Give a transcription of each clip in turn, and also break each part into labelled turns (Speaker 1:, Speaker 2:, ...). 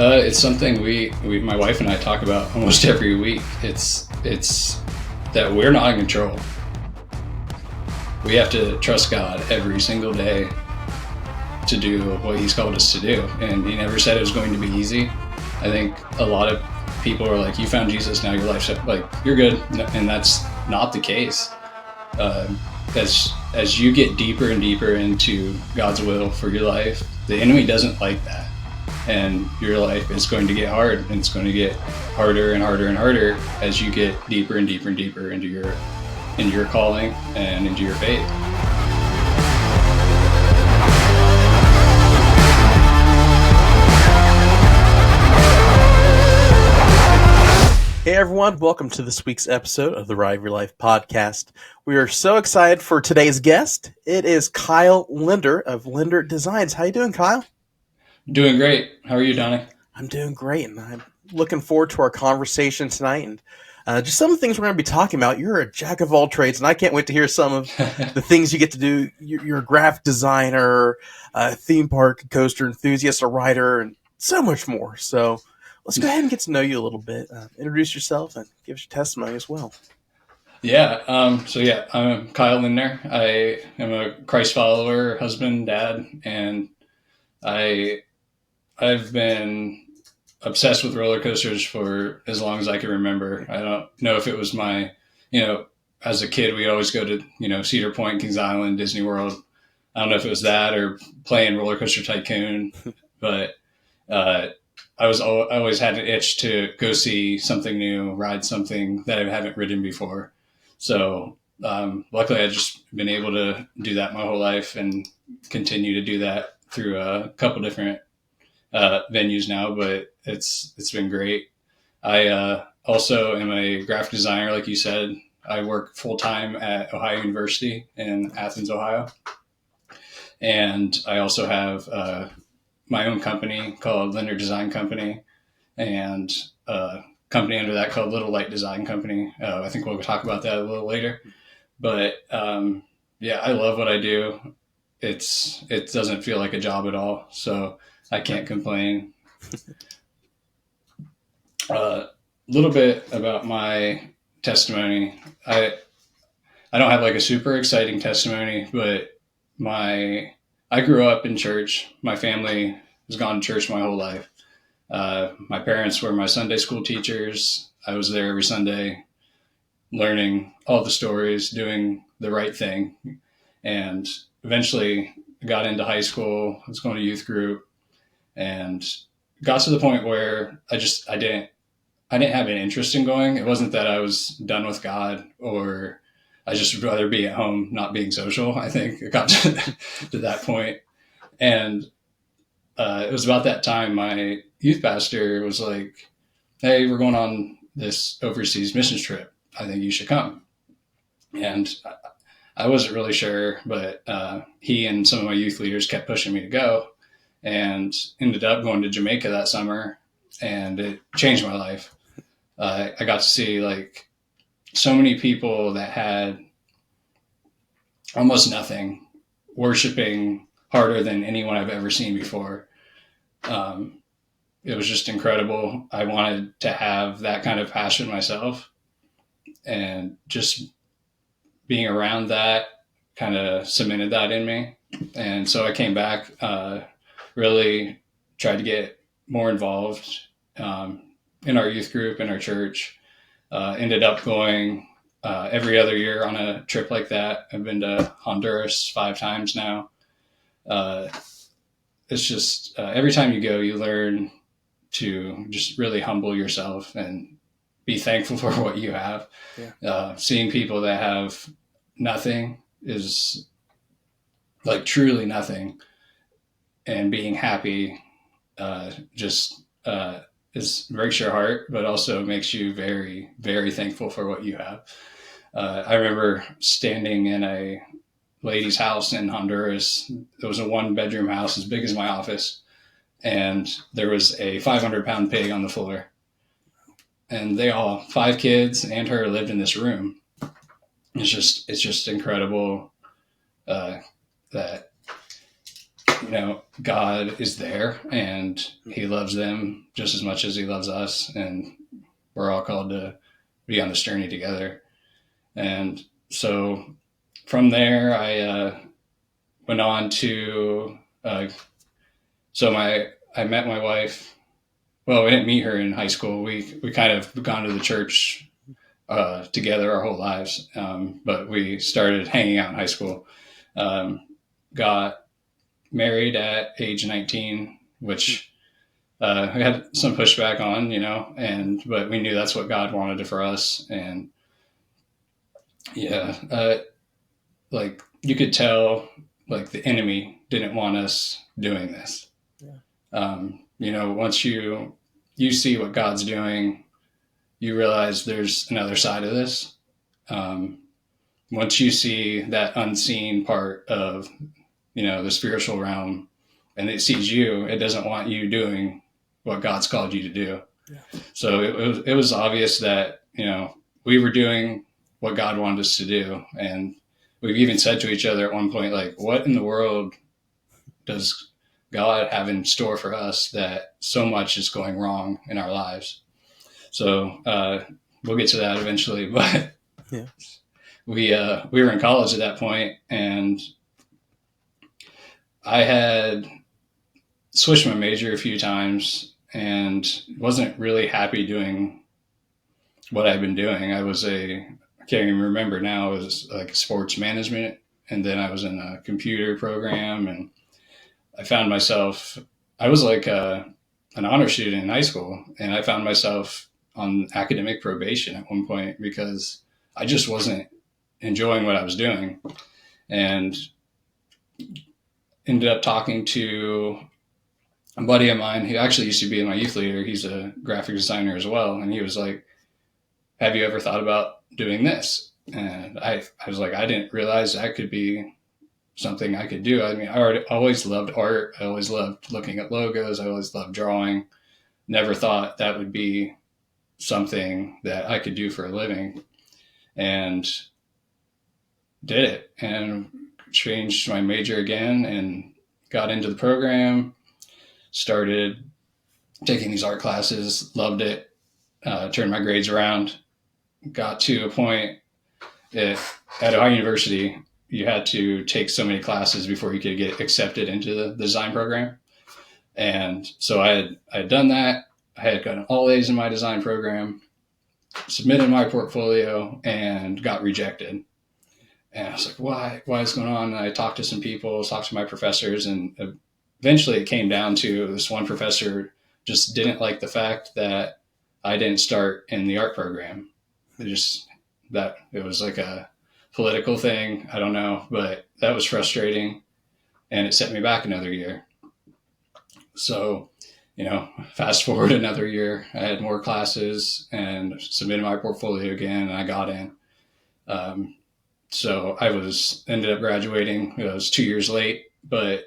Speaker 1: It's something we my wife and I talk about almost every week. It's that we're not in control. We have to trust God every single day to do what He's called us to do. And He never said it was going to be easy. I think a lot of people are like, you found Jesus, now your life's like, you're good. And that's not the case. As you get deeper and deeper into God's will for your life, the enemy doesn't like that. And your life is going to get hard, and it's going to get harder and harder and harder as you get deeper and deeper and deeper into your calling and into your faith.
Speaker 2: Hey everyone, welcome to this week's episode of the ROYL Podcast. We are so excited for today's guest. It is Kyle Lindner of Lindner Designs. How you doing, Kyle?
Speaker 1: Doing great. How are you, Donnie?
Speaker 2: I'm doing great, and I'm looking forward to our conversation tonight and just some of the things we're going to be talking about. You're a jack of all trades, and I can't wait to hear some of the things you get to do. You're a graphic designer, a theme park coaster enthusiast, a writer, and so much more. So let's go ahead and get to know you a little bit. Introduce yourself and give us your testimony as well.
Speaker 1: Yeah. I'm Kyle Lindner. I am a Christ follower, husband, dad, and I've been obsessed with roller coasters for as long as I can remember. I don't know if it was as a kid, we always go to, Cedar Point, Kings Island, Disney World. I don't know if it was that or playing Roller Coaster Tycoon, but I always had an itch to go see something new, ride something that I haven't ridden before. So luckily I've just been able to do that my whole life and continue to do that through a couple different venues now, but it's been great. I also am a graphic designer, like you said. I work full time at Ohio University in Athens, Ohio, and I also have my own company called Lindner Design Company, and a company under that called Little Light Design Company. I think we'll talk about that a little later. But I love what I do. It doesn't feel like a job at all, so I can't complain. A little bit about my testimony. I don't have like a super exciting testimony, but I grew up in church. My family has gone to church my whole life. My parents were my Sunday school teachers. I was there every Sunday, learning all the stories, doing the right thing, and eventually got into high school. I was going to youth group and got to the point where I didn't have an interest in going. It wasn't that I was done with God, or I just would rather be at home, not being social. I think it got to that point. And it was about that time my youth pastor was like, hey, we're going on this overseas missions trip. I think you should come. And I wasn't really sure, but he and some of my youth leaders kept pushing me to go, and ended up going to Jamaica that summer, and it changed my life. I got to see like so many people that had almost nothing worshiping harder than anyone I've ever seen before. It was just incredible. I wanted to have that kind of passion myself, and just being around that kind of cemented that in me. And so I came back, really tried to get more involved in our youth group, in our church. Ended up going every other year on a trip like that. I've been to Honduras 5 times now. It's just every time you go, you learn to just really humble yourself and be thankful for what you have. Yeah. Seeing people that have nothing is like truly nothing, and being happy is breaks your heart, but also makes you very, very thankful for what you have. I remember standing in a lady's house in Honduras. It was a 1-bedroom house as big as my office, and there was a 500-pound pig on the floor. And they all, 5 kids and her, lived in this room. It's just incredible that God is there and he loves them just as much as he loves us. And we're all called to be on this journey together. And so from there, I went on to, I met my wife. Well, we didn't meet her in high school. We kind of gone to the church together our whole lives. But we started hanging out in high school. Got married at age 19, which we had some pushback on, but we knew that's what God wanted for us. And like you could tell, like the enemy didn't want us doing this. Yeah. Once you see what God's doing, you realize there's another side of this. Once you see that unseen part of, the spiritual realm, and it sees you, it doesn't want you doing what God's called you to do. Yeah. So it was obvious that, we were doing what God wanted us to do. And we've even said to each other at one point, like, what in the world does God have in store for us that so much is going wrong in our lives? So we'll get to that eventually. But yeah. We were in college at that point, and I had switched my major a few times and wasn't really happy doing what I'd been doing. I can't even remember now, it was like sports management. And then I was in a computer program, and I found myself, I was like an honor student in high school, and I found myself on academic probation at one point because I just wasn't enjoying what I was doing. And ended up talking to a buddy of mine who actually used to be my youth leader. He's a graphic designer as well. And he was like, have you ever thought about doing this? And I was like, I didn't realize that could be something I could do. I mean, I always loved art. I always loved looking at logos. I always loved drawing. Never thought that would be something that I could do for a living, and did it, and changed my major again and got into the program, started taking these art classes, loved it, turned my grades around, got to a point at Ohio University, you had to take so many classes before you could get accepted into the design program. And so I had done that. I had gotten all A's in my design program, submitted my portfolio, and got rejected. And I was like, why is going on? And I talked to some people, talked to my professors, and eventually it came down to this one professor just didn't like the fact that I didn't start in the art program. It was like a political thing. I don't know, but that was frustrating, and it set me back another year. So, fast forward another year, I had more classes and submitted my portfolio again, and I got in. So I ended up graduating. I was 2 years late, but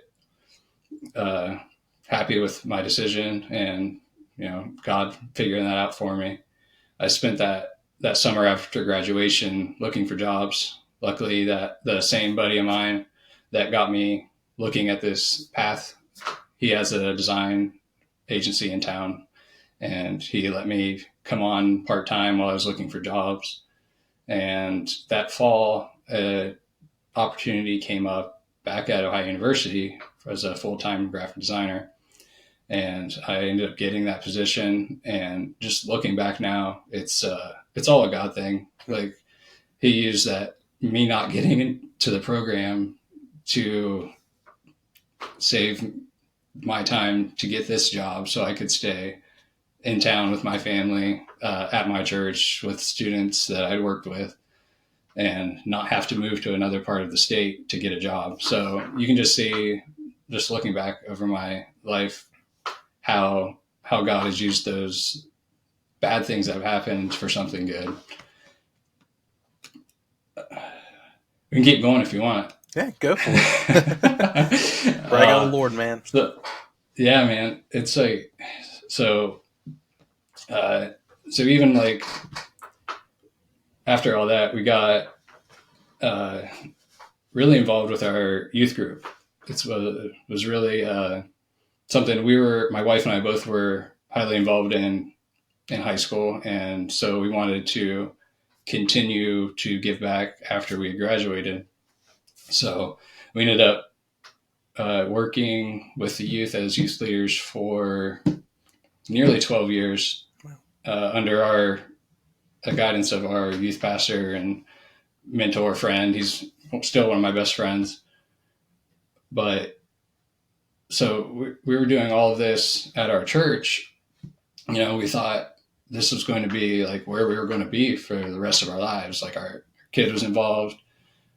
Speaker 1: happy with my decision, and, God figuring that out for me. I spent that summer after graduation looking for jobs. Luckily, that the same buddy of mine that got me looking at this path, he has a design agency in town, and he let me come on part-time while I was looking for jobs. And that fall, an opportunity came up back at Ohio University as a full-time graphic designer. And I ended up getting that position. And just looking back now, it's all a God thing. Like, he used that, me not getting into the program, to save my time to get this job so I could stay in town with my family, at my church with students that I'd worked with, and not have to move to another part of the state to get a job. So you can just see, just looking back over my life, how God has used those bad things that have happened for something good. We can keep going if you want.
Speaker 2: Yeah, go for it. Brag on the Lord, man.
Speaker 1: So, yeah, man. It's like, so even like after all that, we got really involved with our youth group. was really something my wife and I both were highly involved in high school, and so we wanted to continue to give back after we graduated. So we ended up working with the youth as youth leaders for nearly 12 years under our guidance of our youth pastor and mentor friend. He's still one of my best friends. But so we were doing all of this at our church. We thought this was going to be like where we were going to be for the rest of our lives. Like our kid was involved.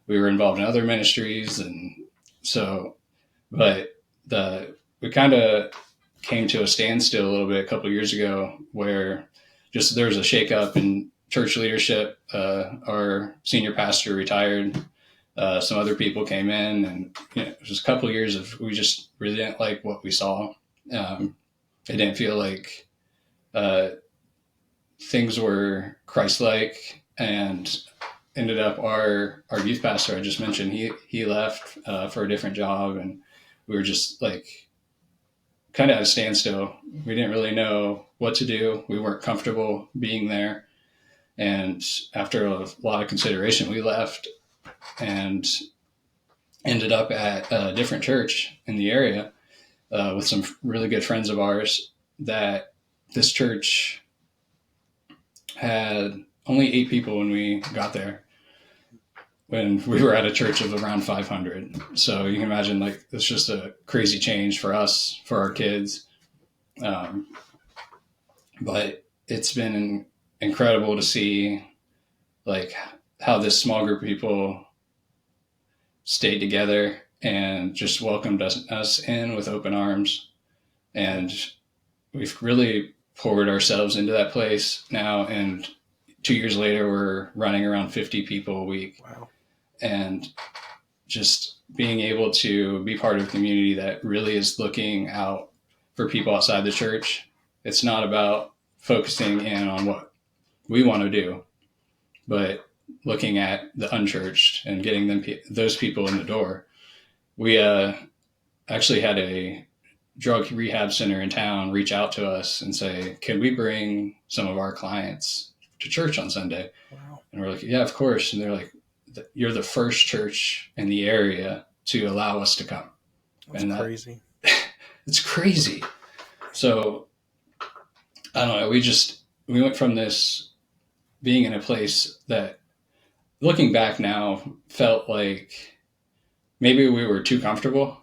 Speaker 1: We were involved in other ministries. And so, but we kind of came to a standstill a little bit a couple of years ago where just there was a shakeup in church leadership. Our senior pastor retired. Some other people came in, and it was a couple of years of we just really didn't like what we saw. It didn't feel like things were Christ-like, and ended up our youth pastor I just mentioned, he left for a different job, and we were just like kind of at a standstill. We didn't really know what to do. We weren't comfortable being there. And after a lot of consideration, we left and ended up at a different church in the area with some really good friends of ours. That this church had only 8 people when we got there, when we were at a church of around 500. So you can imagine, like, it's just a crazy change for us, for our kids. But it's been incredible to see, like, how this small group of people stayed together and just welcomed us in with open arms. And we've really poured ourselves into that place now. And 2 years later, we're running around 50 people a week.
Speaker 2: Wow.
Speaker 1: And just being able to be part of a community that really is looking out for people outside the church. It's not about focusing in on what we want to do, but looking at the unchurched and getting those people in the door. We actually had a drug rehab center in town reach out to us and say, can we bring some of our clients to church on Sunday?
Speaker 2: Wow.
Speaker 1: And we're like, yeah, of course. And they're like, you're the first church in the area to allow us to come.
Speaker 2: That's crazy.
Speaker 1: It's crazy. So I don't know. We went from this being in a place that, looking back now, felt like maybe we were too comfortable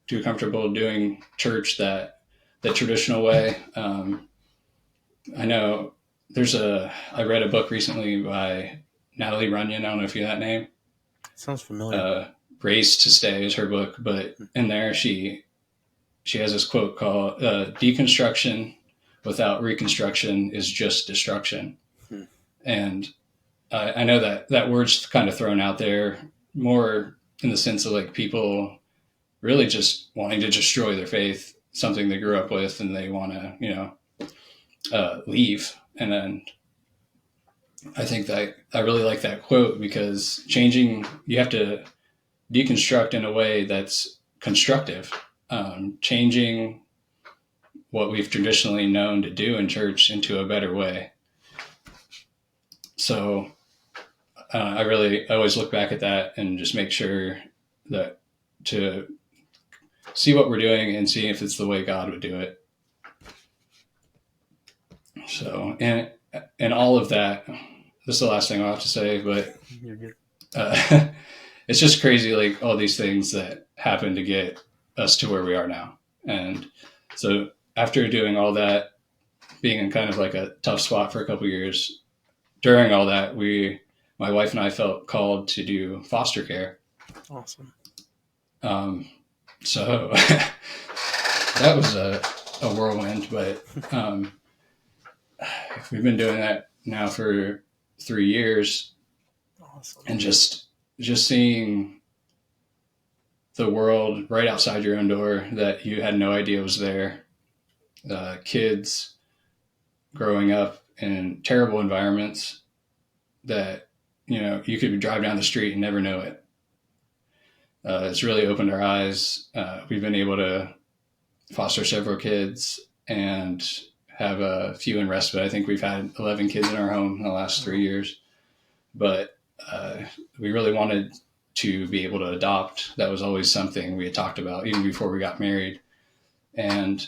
Speaker 1: doing church the traditional way. I know I read a book recently by Natalie Runyon. I don't know if you know that name.
Speaker 2: Sounds familiar.
Speaker 1: Raised to Stay is her book, but in there she has this quote called deconstruction without reconstruction is just destruction. And I know that word's kind of thrown out there more in the sense of like people really just wanting to destroy their faith, something they grew up with, and they want to, leave. And then I think that I really like that quote, because you have to deconstruct in a way that's constructive, changing what we've traditionally known to do in church into a better way. So I always look back at that and just make sure that to see what we're doing and see if it's the way God would do it. So, and all of that, this is the last thing I'll have to say, but
Speaker 2: You're good.
Speaker 1: It's just crazy, like all these things that happen to get us to where we are now. And so after doing all that, being in kind of like a tough spot for a couple of years, during all that, my wife and I felt called to do foster care.
Speaker 2: Awesome.
Speaker 1: So that was a whirlwind, but we've been doing that now for 3 years.
Speaker 2: Awesome.
Speaker 1: And just seeing the world right outside your own door that you had no idea was there. Kids growing up in terrible environments that, you could drive down the street and never know it. it's really opened our eyes. We've been able to foster several kids and have a few in respite. I think we've had 11 kids in our home in the last 3 years, but we really wanted to be able to adopt. That was always something we had talked about even before we got married. And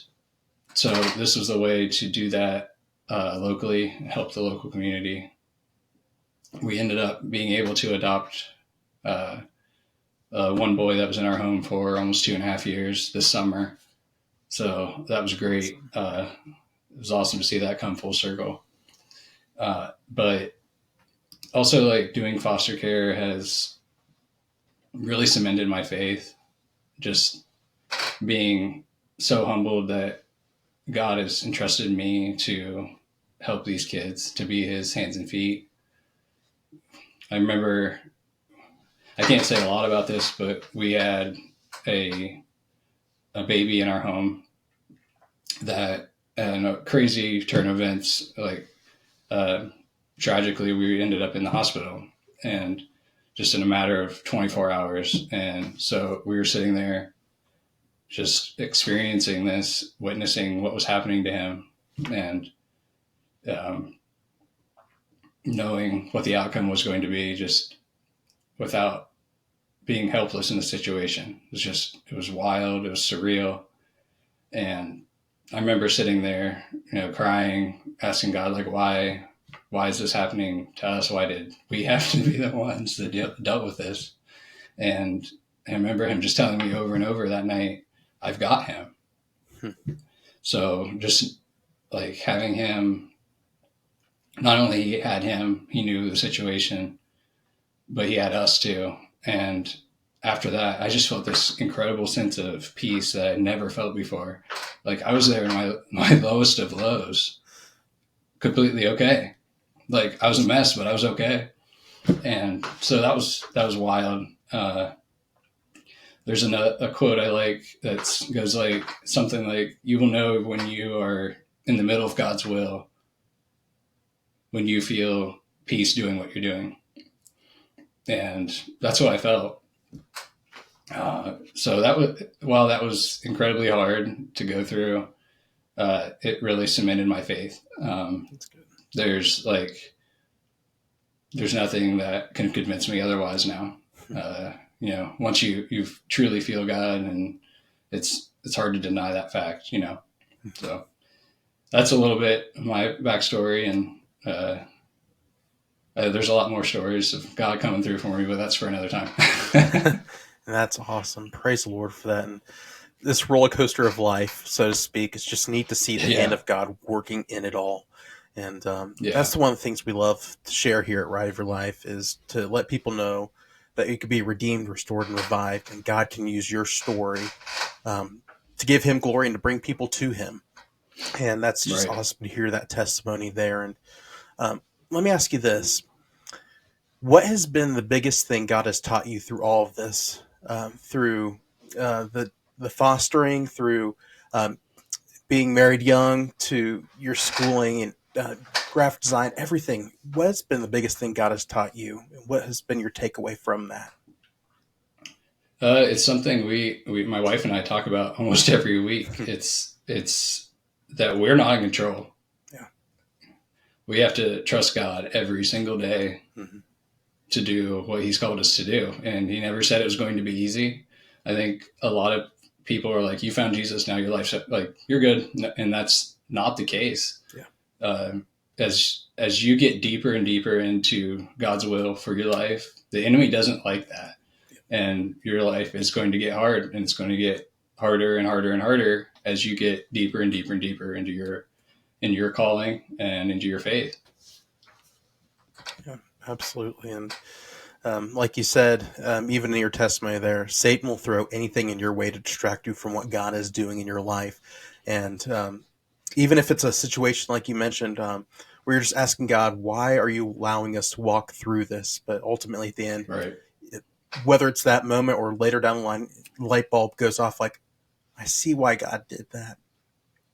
Speaker 1: so this was the way to do that locally, help the local community. We ended up being able to adopt one boy that was in our home for almost 2.5 years this summer. So that was great. It was awesome to see that come full circle. But also, like, doing foster care has really cemented my faith. Just being so humbled that God has entrusted me to help these kids, to be his hands and feet. I remember, I can't say a lot about this, but we had a baby in our home that, in a crazy turn of events, like, tragically, we ended up in the hospital, and just in a matter of 24 hours. And so we were sitting there just experiencing this, witnessing what was happening to him, and knowing what the outcome was going to be, just without being helpless in the situation. It was wild. It was surreal. And I remember sitting there, crying, asking God, like, why is this happening to us? Why did we have to be the ones that dealt with this? And I remember him just telling me over and over that night, I've got him. So just like having him, not only he had him, he knew the situation, but he had us too. And after that, I just felt this incredible sense of peace that I never felt before. Like, I was there in my lowest of lows, completely okay. Like, I was a mess, but I was okay. And so that was wild. There's a quote I like that goes like something like, you will know when you are in the middle of God's will, when you feel peace doing what you're doing. And that's what I felt. So while that was incredibly hard to go through, it really cemented my faith.
Speaker 2: That's good.
Speaker 1: There's nothing that can convince me otherwise now. Once you truly feel God, and it's hard to deny that fact, So that's a little bit of my backstory, and there's a lot more stories of God coming through for me, but that's for another time.
Speaker 2: That's awesome. Praise the Lord for that. And this roller coaster of life, so to speak, it's just neat to see the hand of God working in it all. And that's one of the things we love to share here at Ride of Your Life, is to let people know that you could be redeemed, restored, and revived, and God can use your story to give him glory and to bring people to him. And that's just awesome to hear that testimony there. And let me ask you this. What has been the biggest thing God has taught you through all of this, through the fostering, through being married young, to your schooling and graphic design, everything? What has been the biggest thing God has taught you? What has been your takeaway from that?
Speaker 1: It's something we my wife and I talk about almost every week. It's that we're not in control.
Speaker 2: Yeah.
Speaker 1: We have to trust God every single day to do what he's called us to do. And he never said it was going to be easy. I think a lot of people are like, you found Jesus, now your life's like, you're good. And that's not the case.
Speaker 2: Yeah.
Speaker 1: As you get deeper and deeper into God's will for your life, the enemy doesn't like that. And your life is going to get hard, and it's going to get harder and harder and harder as you get deeper and deeper and deeper into your calling and into your faith.
Speaker 2: Yeah, absolutely. And like you said, even in your testimony there, Satan will throw anything in your way to distract you from what God is doing in your life. And even if it's a situation like you mentioned, where you're just asking God, why are you allowing us to walk through this? But ultimately at the end, whether it's that moment or later down the line, light bulb goes off, like, I see why God did that.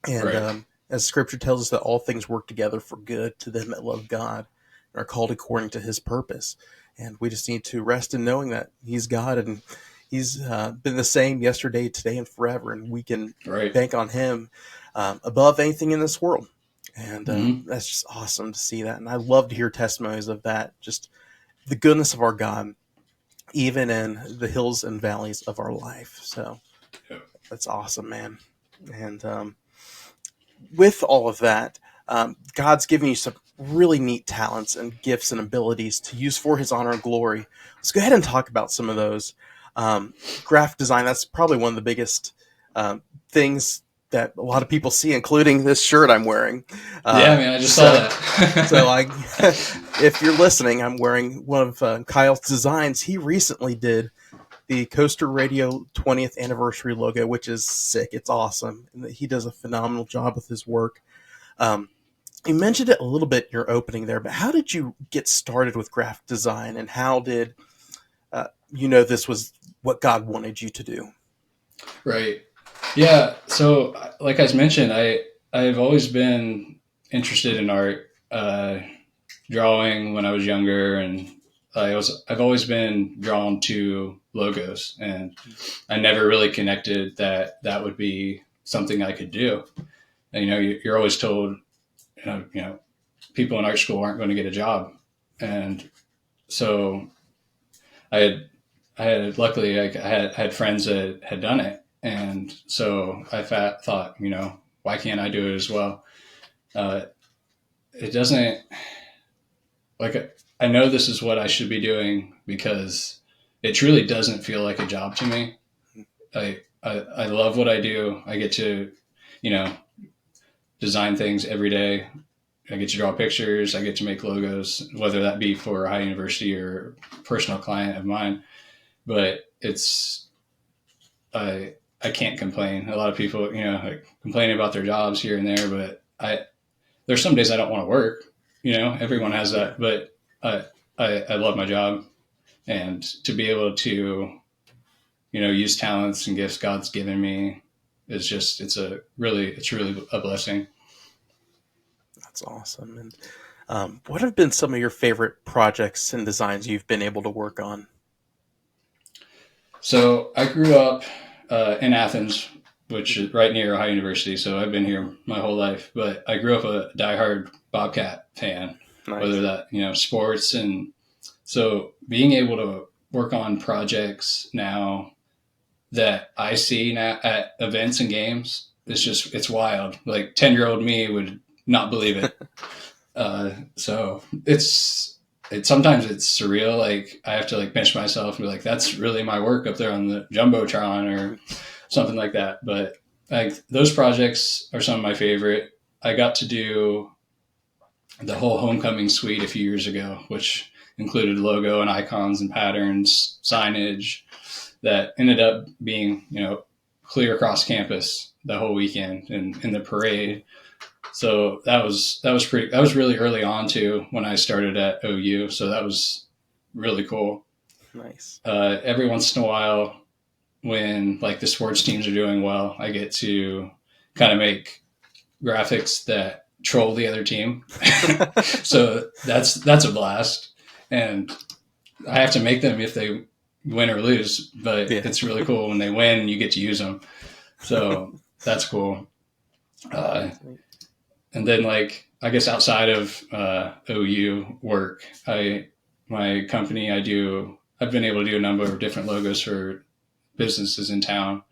Speaker 2: And as scripture tells us that all things work together for good to them that love God and are called according to his purpose. And we just need to rest in knowing that he's God, and He's been the same yesterday, today, and forever, and we can
Speaker 1: Right.
Speaker 2: bank on him above anything in this world. And
Speaker 1: Mm-hmm.
Speaker 2: that's just awesome to see that. And I love to hear testimonies of that, just the goodness of our God, even in the hills and valleys of our life. So
Speaker 1: Yeah.
Speaker 2: that's awesome, man. And with all of that, God's given you some really neat talents and gifts and abilities to use for his honor and glory. Let's go ahead and talk about some of those. Graphic design, that's probably one of the biggest things that a lot of people see, including this shirt I'm wearing.
Speaker 1: Yeah, man, I just saw that.
Speaker 2: So if you're listening, I'm wearing one of Kyle's designs. He recently did the Coaster Radio 20th anniversary logo, which is sick. It's awesome. And he does a phenomenal job with his work. You mentioned it a little bit in your opening there, but how did you get started with graphic design, and how did this was what God wanted you to do?
Speaker 1: Right. Yeah. So, like I mentioned, I've always been interested in art, drawing when I was younger, and I've always been drawn to logos, and I never really connected that would be something I could do. And you're always told, people in art school aren't going to get a job, and so luckily I had friends that had done it, and so I thought, why can't I do it as well? It doesn't, like, I know this is what I should be doing because it truly doesn't feel like a job to me. I love what I do. I get to, design things every day. I get to draw pictures. I get to make logos, whether that be for a high university or personal client of mine. But I can't complain. A lot of people, complaining about their jobs here and there, but there's some days I don't want to work. Everyone has that, but I love my job, and to be able to, use talents and gifts God's given me it's really a blessing.
Speaker 2: That's awesome. And what have been some of your favorite projects and designs you've been able to work on?
Speaker 1: So I grew up in Athens, which is right near Ohio University. So I've been here my whole life, but I grew up a diehard Bobcat fan,
Speaker 2: Nice.
Speaker 1: whether that, sports. And so being able to work on projects now that I see now at events and games, it's wild. Like 10-year-old me would not believe it. So sometimes it's surreal. Like I have to pinch myself and be like, that's really my work up there on the Jumbotron or something like that. But those projects are some of my favorite. I got to do the whole homecoming suite a few years ago, which included logo and icons and patterns, signage that ended up being, clear across campus the whole weekend and in the parade. So that was really early on too, when I started at OU. So that was really cool.
Speaker 2: Nice.
Speaker 1: Every once in a while, when the sports teams are doing well, I get to kind of make graphics that troll the other team. So that's a blast, and I have to make them if they win or lose. But yeah, it's really cool when they win and you get to use them. So that's cool. And then I guess outside of OU work, my company, I've been able to do a number of different logos for businesses in town,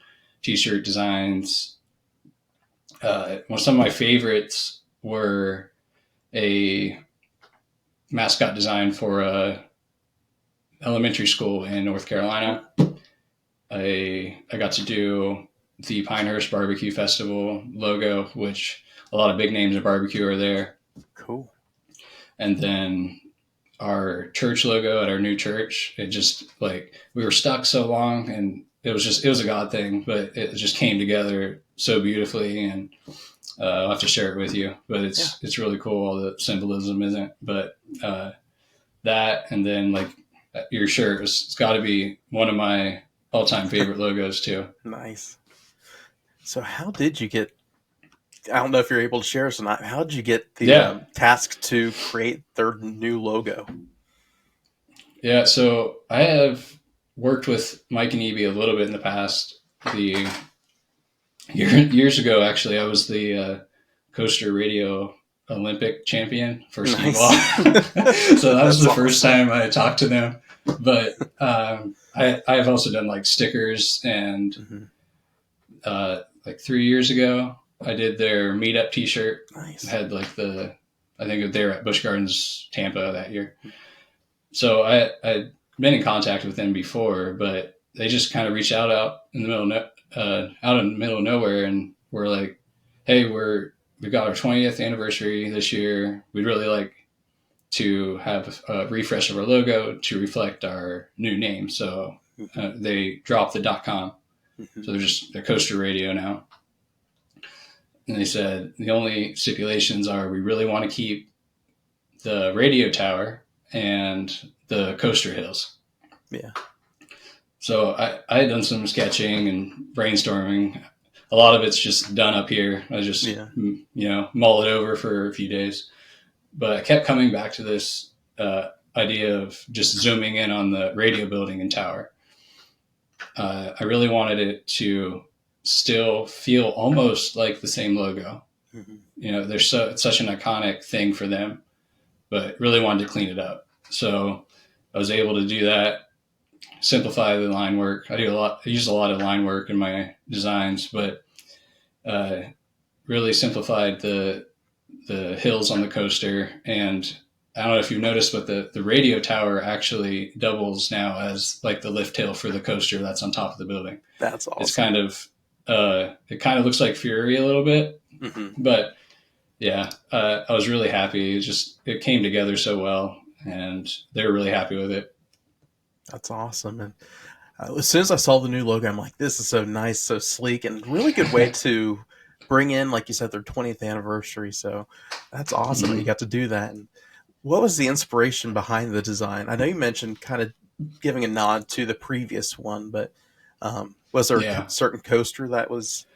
Speaker 1: t-shirt designs. Some of my favorites were a mascot design for a elementary school in North Carolina. I got to do the Pinehurst Barbecue Festival logo, which a lot of big names of barbecue are there.
Speaker 2: Cool.
Speaker 1: And then our church logo at our new church, it just we were stuck so long, and it was a God thing, but it just came together so beautifully, and I'll have to share it with you, but it's really cool. All the symbolism isn't, but that, and then your shirt, it's got to be one of my all-time favorite logos too.
Speaker 2: Nice. So how did you get, I don't know if you're able to share this or not, how did you get the task to create their new logo?
Speaker 1: Yeah, so I have worked with Mike and Evie a little bit in the past. Years ago, actually, I was the coaster radio Olympic champion for ski ball. So that was the first time I talked to them. But I've also done like stickers, and like 3 years ago, I did their meetup T-shirt.
Speaker 2: Nice.
Speaker 1: Had like I think they were at Busch Gardens Tampa that year. So I'd been in contact with them before, but they just kind of reached out in the middle of nowhere, and we're like, hey, we've got our 20th anniversary this year. We'd really like to have a refresh of our logo to reflect our new name. So they dropped the .com. So they're Coaster Radio now. And they said the only stipulations are we really want to keep the radio tower and the coaster hills.
Speaker 2: Yeah.
Speaker 1: So I had done some sketching and brainstorming. A lot of it's just done up here. I just, mull it over for a few days. But I kept coming back to this idea of just zooming in on the radio building and tower. I really wanted it to still feel almost like the same logo. It's such an iconic thing for them, but really wanted to clean it up. So I was able to do that, simplify the line work. I use a lot of line work in my designs, but really simplified the hills on the coaster. And I don't know if you've noticed, but the radio tower actually doubles now as like the lift hill for the coaster that's on top of the building.
Speaker 2: That's awesome.
Speaker 1: It's kind of it kind of looks like Fury a little bit, but yeah, I was really happy. It came together so well, and they were really happy with it.
Speaker 2: That's awesome. And as soon as I saw the new logo, I'm like, this is so nice, so sleek, and really good way to bring in, like you said, their 20th anniversary. So that's awesome that you got to do that. And what was the inspiration behind the design? I know you mentioned kind of giving a nod to the previous one, but was there a certain coaster that was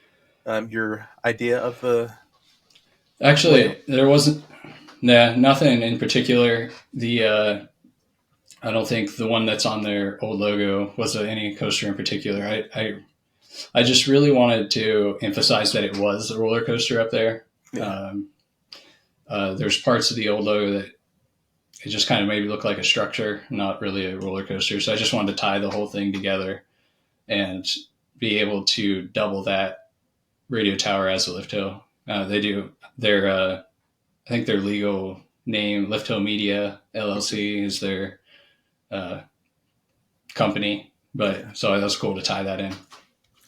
Speaker 2: your idea of the...
Speaker 1: Actually, there wasn't nothing in particular. I don't think the one that's on their old logo was any coaster in particular. I just really wanted to emphasize that it was a roller coaster up there. Yeah. There's parts of the old logo that it just kind of made it look like a structure, not really a roller coaster. So I just wanted to tie the whole thing together and be able to double that radio tower as a lift hill. They do I think their legal name, Lift Hill Media LLC, is their company. But so that was cool to tie that in.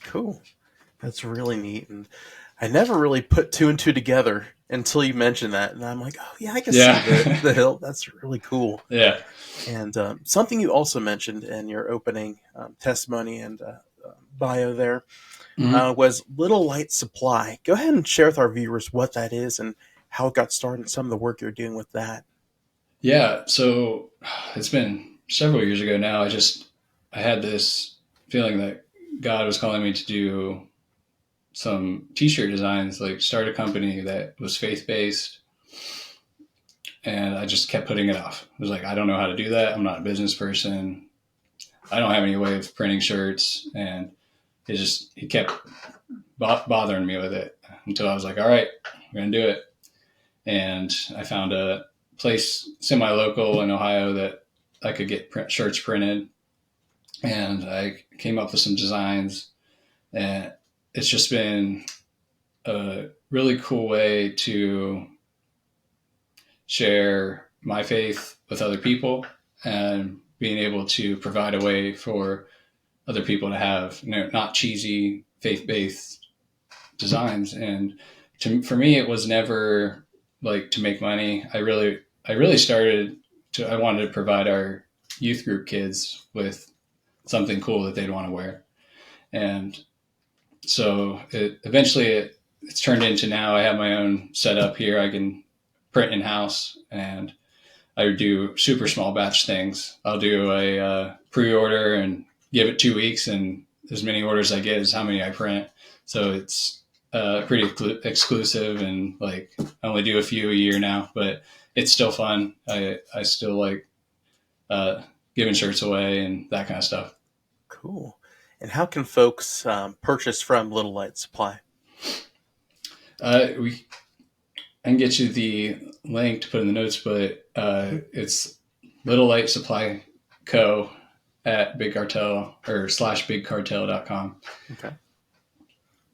Speaker 1: Cool.
Speaker 2: That's really neat. And I never really put two and two together until you mentioned that. And I'm like, oh yeah, I can see the hill. That's really cool.
Speaker 1: Yeah.
Speaker 2: And something you also mentioned in your opening testimony and bio there was Little Light Supply. Go ahead and share with our viewers what that is and how it got started and some of the work you're doing with that.
Speaker 1: Yeah. So it's been several years ago now. I had this feeling that God was calling me to do some t-shirt designs, like start a company that was faith-based. And I just kept putting it off. I was like, I don't know how to do that. I'm not a business person. I don't have any way of printing shirts. And he kept bothering me with it until I was like, all right, I'm going to do it. And I found a place semi-local in Ohio that I could get shirts printed. And I came up with some designs, and it's just been a really cool way to share my faith with other people and being able to provide a way for other people to have not cheesy faith-based designs. And for me, it was never like to make money. I really started I wanted to provide our youth group kids with something cool that they'd want to wear. And so it's turned into now I have my own setup here. I can print in-house, and I do super small batch things. I'll do a pre-order and give it 2 weeks, and as many orders I get is how many I print. So it's pretty exclusive, and like I only do a few a year now, but it's still fun. I still like giving shirts away and that kind of stuff.
Speaker 2: Cool. And how can folks purchase from Little Light Supply?
Speaker 1: We I can get you the link to put in the notes, but it's Little Light Supply Co. at Big Cartel or /bigcartel.com.
Speaker 2: Okay.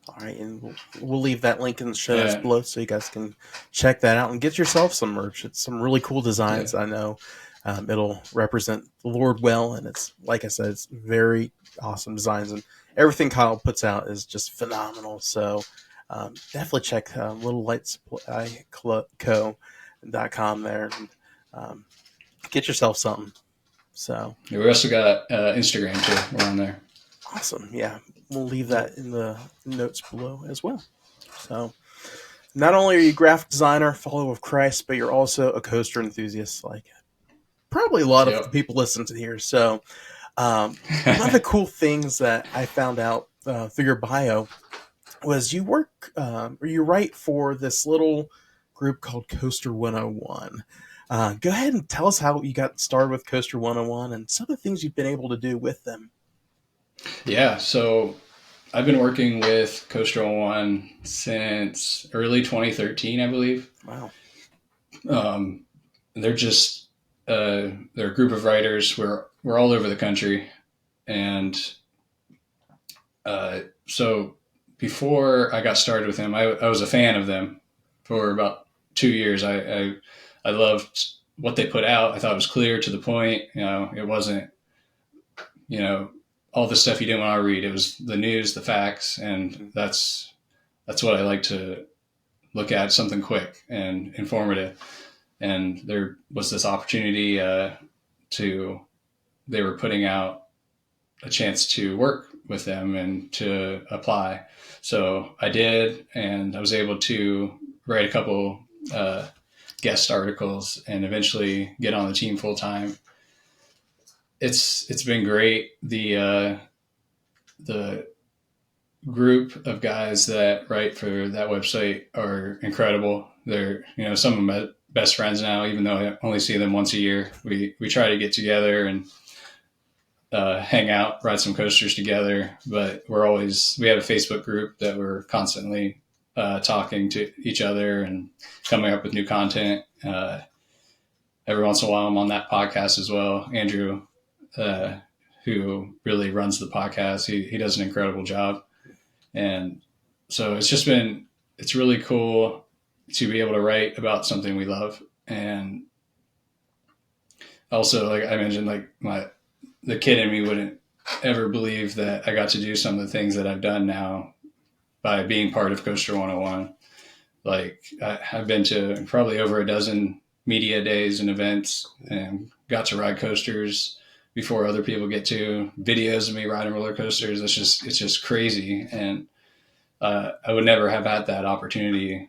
Speaker 2: All right, and we'll leave that link in the show notes below so you guys can check that out and get yourself some merch. It's some really cool designs. I know it'll represent the Lord well, and it's, like I said, it's very awesome designs, and everything Kyle puts out is just phenomenal. So definitely check littlelightsupplyco.com there and get yourself something. So
Speaker 1: we also got Instagram too. We're on there.
Speaker 2: Awesome. Yeah. We'll leave that in the notes below as well. So not only are you a graphic designer, follower of Christ, but you're also a coaster enthusiast, like probably a lot of the people listening to here. So one of the cool things that I found out through your bio was you work or you write for this little group called Coaster 101. Go ahead and tell us how you got started with Coaster 101 and some of the things you've been able to do with them.
Speaker 1: Yeah, so I've been working with Coaster 101 since early 2013, I believe.
Speaker 2: Wow.
Speaker 1: They're just they're a group of writers. We're all over the country, and so before I got started with them, I was a fan of them for about 2 years. I loved what they put out. I thought it was clear, to the point. It wasn't all the stuff you didn't want to read. It was the news, the facts, and that's what I like to look at, something quick and informative. And there was this opportunity they were putting out a chance to work with them and to apply. So I did, and I was able to write a couple guest articles and eventually get on the team full time. It's been great. The group of guys that write for that website are incredible. They're some of my best friends now, even though I only see them once a year. We try to get together and hang out, ride some coasters together. But we have a Facebook group that we're constantly talking to each other and coming up with new content. Every once in a while, I'm on that podcast as well. Andrew, who really runs the podcast, he does an incredible job. And so it's really cool to be able to write about something we love. And also, like I mentioned, the kid in me wouldn't ever believe that I got to do some of the things that I've done now by being part of Coaster 101. Like I've been to probably over a dozen media days and events and got to ride coasters before other people get to. Videos of me riding roller coasters. It's just crazy. And I would never have had that opportunity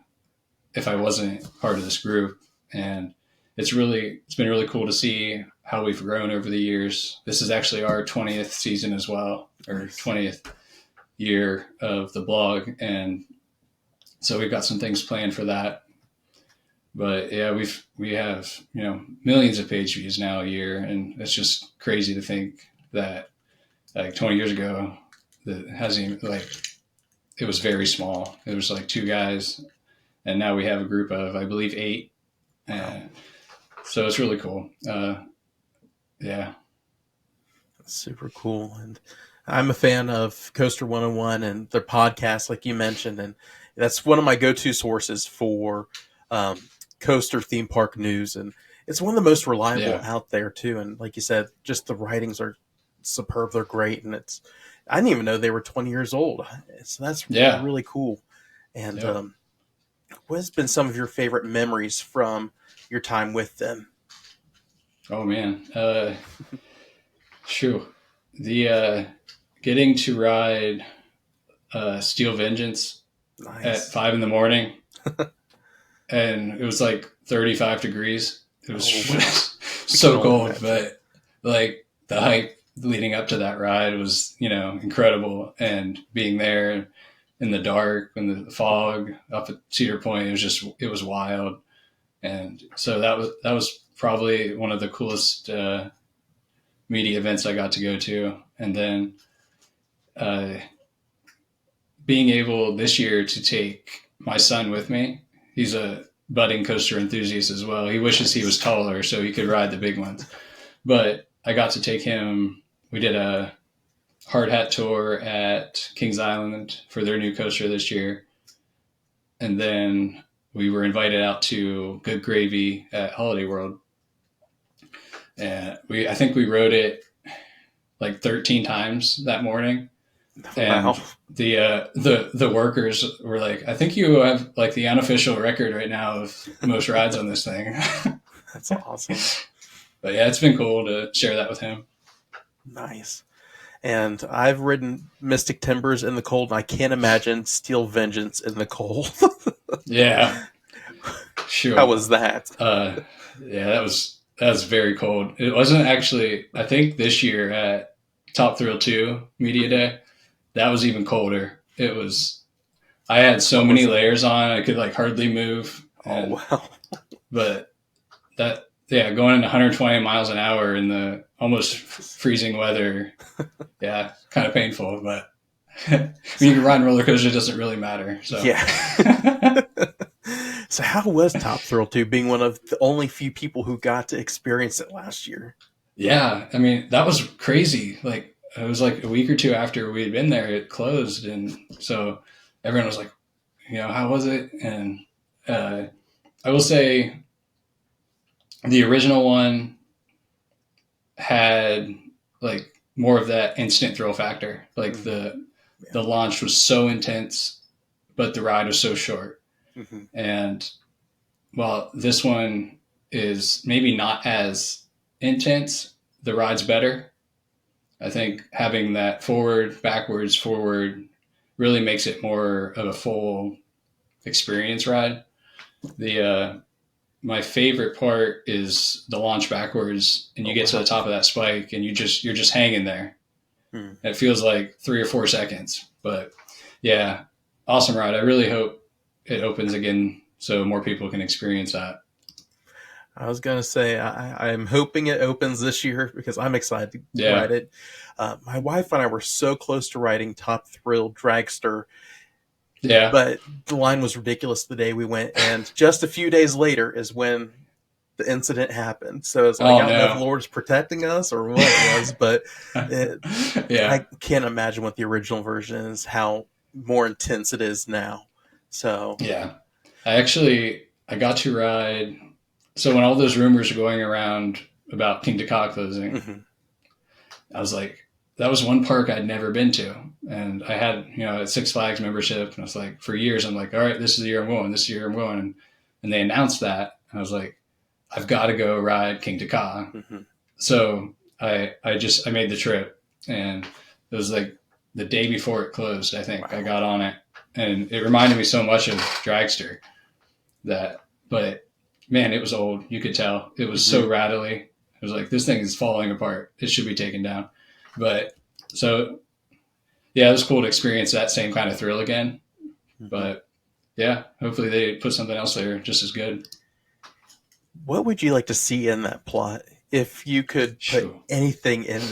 Speaker 1: if I wasn't part of this group. And it's been really cool to see how we've grown over the years. This is actually our 20th season as well, or 20th year of the blog. And so we've got some things planned for that. But yeah, we have millions of page views now a year, and it's just crazy to think that like 20 years ago, that hasn't even, it was very small. It was like 2 guys, and now we have a group of, I believe, 8. So it's really cool. Yeah,
Speaker 2: that's super cool. And I'm a fan of Coaster 101 and their podcast, like you mentioned, and that's one of my go-to sources for coaster theme park news, and it's one of the most reliable out there too. And like you said, just the writings are superb. They're great, and I didn't even know they were 20 years old. So that's really cool. And what has been some of your favorite memories from your time with them?
Speaker 1: Oh man, the getting to ride Steel Vengeance at 5 a.m. and it was like 35 degrees. It was so cold, but like the hype leading up to that ride was, incredible. And being there in the dark and the fog up at Cedar Point, it was wild. And so that was probably one of the coolest media events I got to go to. And then being able this year to take my son with me. He's a budding coaster enthusiast as well. He wishes he was taller so he could ride the big ones. But I got to take him. We did a hard hat tour at Kings Island for their new coaster this year. And then we were invited out to Good Gravy at Holiday World. And I think we rode it like 13 times that morning. And
Speaker 2: Wow.
Speaker 1: the workers were like, I think you have like the unofficial record right now of most rides on this thing.
Speaker 2: That's awesome.
Speaker 1: But yeah, it's been cool to share that with him.
Speaker 2: Nice. And I've ridden Mystic Timbers in the cold, and I can't imagine Steel Vengeance in the cold.
Speaker 1: Yeah, sure.
Speaker 2: How was that?
Speaker 1: Yeah, that was very cold. It wasn't actually, I think this year at Top Thrill 2 Media Day, that was even colder. I had so many layers on, I could like hardly move.
Speaker 2: Oh, wow.
Speaker 1: But going in 120 miles an hour in the almost freezing weather, yeah, kind of painful. But when you can ride roller coasters, it doesn't really matter. So
Speaker 2: yeah. So how was Top Thrill 2 being one of the only few people who got to experience it last year?
Speaker 1: Yeah, I mean, that was crazy. Like, it was like a week or two after we had been there, it closed. And so everyone was like, how was it? And I will say the original one had like more of that instant thrill factor. Like the launch was so intense, but the ride was so short.
Speaker 2: Mm-hmm.
Speaker 1: And while this one is maybe not as intense, the ride's better. I think having that forward, backwards, forward really makes it more of a full experience ride. My favorite part is the launch backwards, and you get to the top of that spike, and you're just hanging there. It feels like 3 or 4 seconds, but yeah, awesome ride. I really hope it opens again so more people can experience that.
Speaker 2: I was going to say, I'm hoping it opens this year because I'm excited to ride it. My wife and I were so close to riding Top Thrill Dragster.
Speaker 1: Yeah.
Speaker 2: But the line was ridiculous the day we went. And just a few days later is when the incident happened. So it's like, I don't know if the Lord is protecting us or what it was, but I can't imagine what the original version is, how more intense it is now. So
Speaker 1: yeah, I got to ride. So when all those rumors were going around about King Dakar closing, I was like, that was one park I'd never been to. And I had, a Six Flags membership. And I was like, for years, I'm like, all right, this is the year I'm going. This is the year I'm going. And they announced that. And I was like, I've got to go ride King Dakar. So I made the trip. And it was like the day before it closed, I think. I got on it. And it reminded me so much of Dragster but man, it was old. You could tell. It was so rattly. It was like, this thing is falling apart. It should be taken down. But so, yeah, it was cool to experience that same kind of thrill again. But yeah, hopefully they put something else there just as good.
Speaker 2: What would you like to see in that plot if you could put anything in?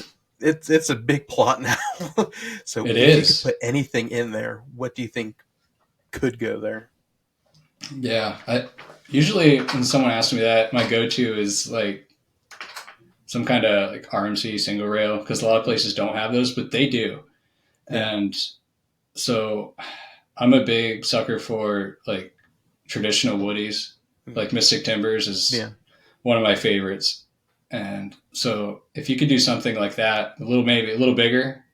Speaker 2: It's a big plot now. So
Speaker 1: it
Speaker 2: if
Speaker 1: is.
Speaker 2: you could put anything in there, what do you think could go there?
Speaker 1: Yeah. Usually when someone asks me that, my go-to is like some kind of like RMC single rail, because a lot of places don't have those, but they do. Yeah. And so I'm a big sucker for like traditional woodies. Like Mystic Timbers is one of my favorites. And so if you could do something like that, maybe a little bigger,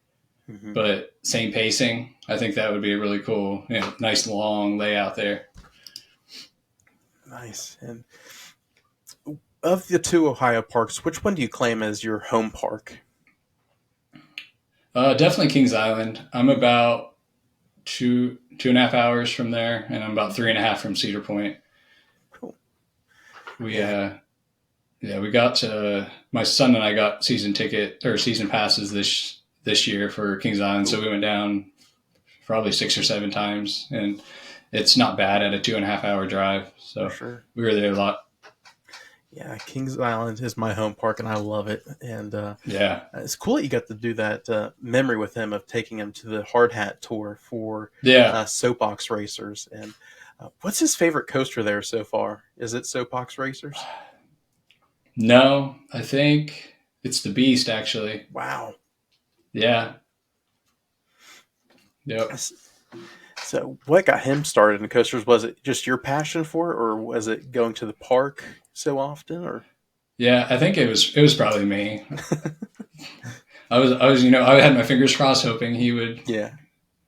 Speaker 1: but same pacing, I think that would be a really cool, nice long layout there.
Speaker 2: Nice. And of the two Ohio parks, which one do you claim as your home park?
Speaker 1: Definitely Kings Island. I'm about 2.5 hours from there, and I'm about 3.5 from Cedar Point.
Speaker 2: Cool.
Speaker 1: We got to, my son and I got season passes this year for Kings Island. Cool. So we went down probably 6 or 7 times, and it's not bad at a 2.5 hour drive. So we were there a lot.
Speaker 2: Yeah, Kings Island is my home park, and I love it. And
Speaker 1: Yeah.
Speaker 2: it's cool that you got to do that memory with him of taking him to the hard hat tour for
Speaker 1: Yeah.
Speaker 2: soapbox racers. And what's his favorite coaster there so far? Is it soapbox racers?
Speaker 1: No, I think it's the Beast, actually.
Speaker 2: Wow.
Speaker 1: Yeah. Yep.
Speaker 2: So, what got him started in coasters? Was it just your passion for it, or was it going to the park so often? Or
Speaker 1: Yeah, I think it was probably me. I was, I had my fingers crossed hoping he would
Speaker 2: yeah,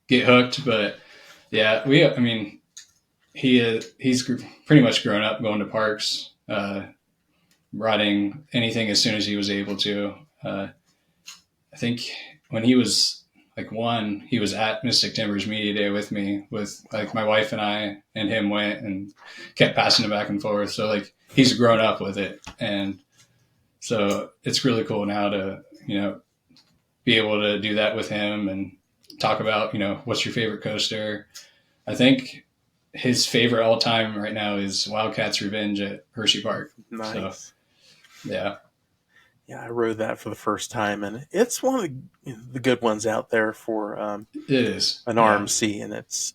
Speaker 1: get hooked, but yeah, I mean, he's pretty much grown up going to parks, riding anything as soon as he was able to. I think when he was like one, he was at Mystic Timbers Media Day with me, with like my wife and I and him went and kept passing it back and forth. So like he's grown up with it, and so it's really cool now to be able to do that with him and talk about what's your favorite coaster. I think his favorite all time right now is Wildcats Revenge at Hershey Park.
Speaker 2: nice.
Speaker 1: So yeah.
Speaker 2: Yeah, I rode that for the first time, and it's one of the good ones out there for
Speaker 1: It is
Speaker 2: an
Speaker 1: yeah.
Speaker 2: RMC, and it's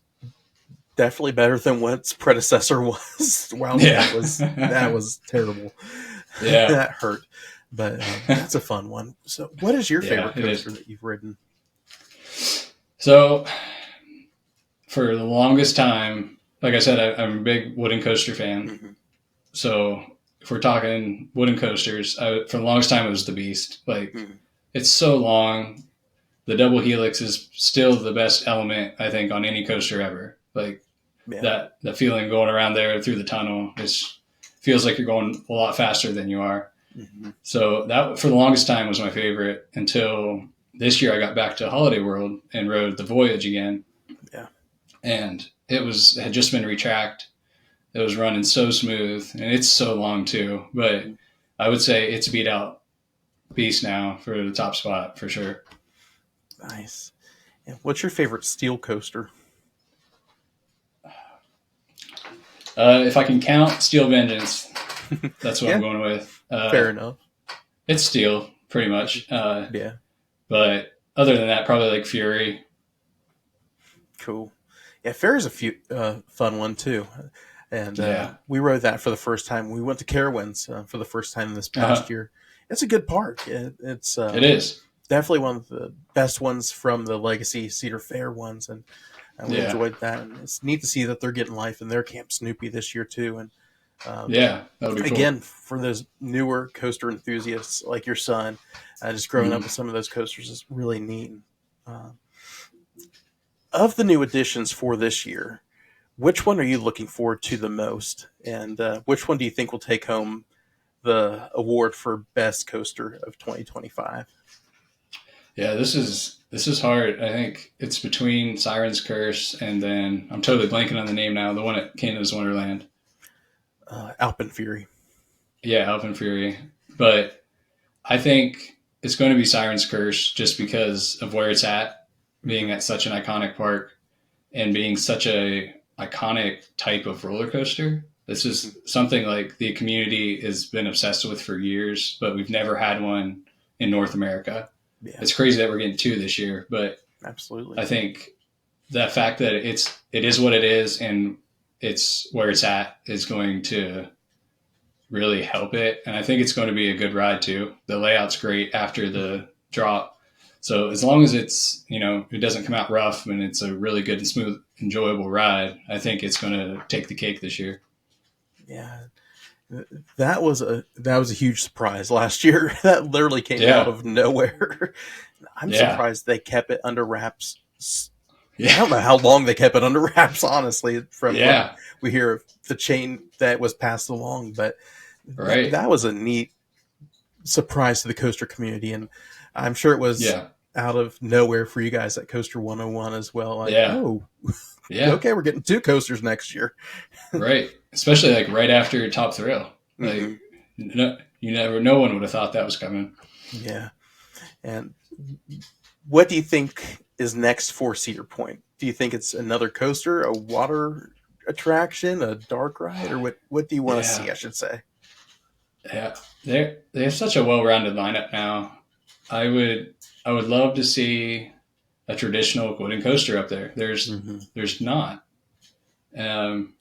Speaker 2: definitely better than what its predecessor was. Wow,
Speaker 1: Yeah.
Speaker 2: that was terrible.
Speaker 1: Yeah.
Speaker 2: That hurt, but that's a fun one. So, what is your
Speaker 1: Yeah,
Speaker 2: favorite
Speaker 1: it is.
Speaker 2: coaster that you've ridden?
Speaker 1: So for the longest time, like I said, I'm a big wooden coaster fan.
Speaker 2: Mm-hmm.
Speaker 1: So if we're talking wooden coasters, for the longest time it was the Beast. Like it's so long. The double helix is still the best element, I think, on any coaster ever. Like that feeling going around there through the tunnel, it feels like you're going a lot faster than you are.
Speaker 2: Mm-hmm.
Speaker 1: So that for the longest time was my favorite until this year I got back to Holiday World and rode the Voyage again.
Speaker 2: Yeah.
Speaker 1: And it had just been retracked. It was running so smooth, and it's so long too. But I would say it's beat out Beast now for the top spot for sure.
Speaker 2: Nice. And what's your favorite steel coaster?
Speaker 1: If I can count Steel Vengeance, that's what I'm going with.
Speaker 2: Fair enough.
Speaker 1: It's steel, pretty much.
Speaker 2: Yeah.
Speaker 1: But other than that, probably like Fury.
Speaker 2: Cool. Yeah, Fair's a fun one too. And we rode that for the first time. We went to Carowinds for the first time this past year. It's a good park. It is definitely one of the best ones from the Legacy Cedar Fair ones, and we enjoyed that. And it's neat to see that they're getting life in their Camp Snoopy this year too. And
Speaker 1: that would be cool.
Speaker 2: Again, for those newer coaster enthusiasts like your son, just growing up with some of those coasters is really neat. Of the new additions for this year, which one are you looking forward to the most? And which one do you think will take home the award for best coaster of 2025?
Speaker 1: Yeah, this is hard. I think it's between Siren's Curse and then I'm totally blanking on the name now. The one at Canada's Wonderland.
Speaker 2: Alpen Fury.
Speaker 1: Yeah, Alpen Fury. But I think it's going to be Siren's Curse just because of where it's at, being at such an iconic park and being such a iconic type of roller coaster. This is something like the community has been obsessed with for years, but we've never had one in North America. Yeah. It's crazy that we're getting two this year, but
Speaker 2: absolutely,
Speaker 1: I think the fact that it is what it is and it's where it's at is going to really help it. And I think it's going to be a good ride too. The layout's great after the drop. So as long as it's, it doesn't come out rough and it's a really good and smooth, enjoyable ride, I think it's going to take the cake this year.
Speaker 2: Yeah. That was a huge surprise last year. That literally came out of nowhere. I'm surprised they kept it under wraps. I don't know how long they kept it under wraps, honestly, from what we hear of the chain that was passed along. But that was a neat surprise to the coaster community. And I'm sure it was out of nowhere for you guys at Coaster 101 as well. Like, okay, we're getting two coasters next year.
Speaker 1: Right. Especially like right after Top Thrill. Like, no one would have thought that was coming.
Speaker 2: Yeah. And what do you think is next for Cedar Point? Do you think it's another coaster, a water attraction, a dark ride, or what do you want to see, I should say?
Speaker 1: Yeah, they have such a well-rounded lineup now. I would love to see a traditional wooden coaster up there.
Speaker 2: Mm-hmm.
Speaker 1: There's not. Um,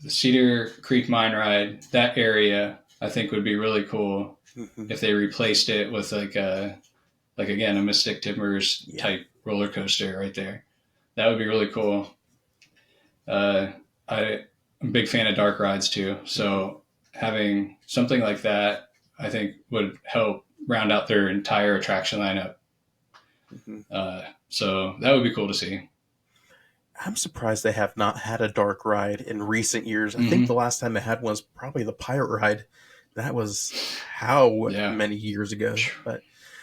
Speaker 1: the Cedar Creek Mine Ride, that area, I think would be really cool
Speaker 2: Mm-hmm.
Speaker 1: if they replaced it with like again a Mystic Timbers
Speaker 2: Yeah.
Speaker 1: type roller coaster right there. That would be really cool. Uh, I'm a big fan of dark rides too, so having something like that, I think, would help round out their entire attraction lineup.
Speaker 2: Mm-hmm.
Speaker 1: So that would be cool to see.
Speaker 2: I'm surprised they have not had a dark ride in recent years. I think the
Speaker 1: Mm-hmm.
Speaker 2: last time they had one was probably the Pirate Ride. That was how
Speaker 1: Yeah,
Speaker 2: many years ago?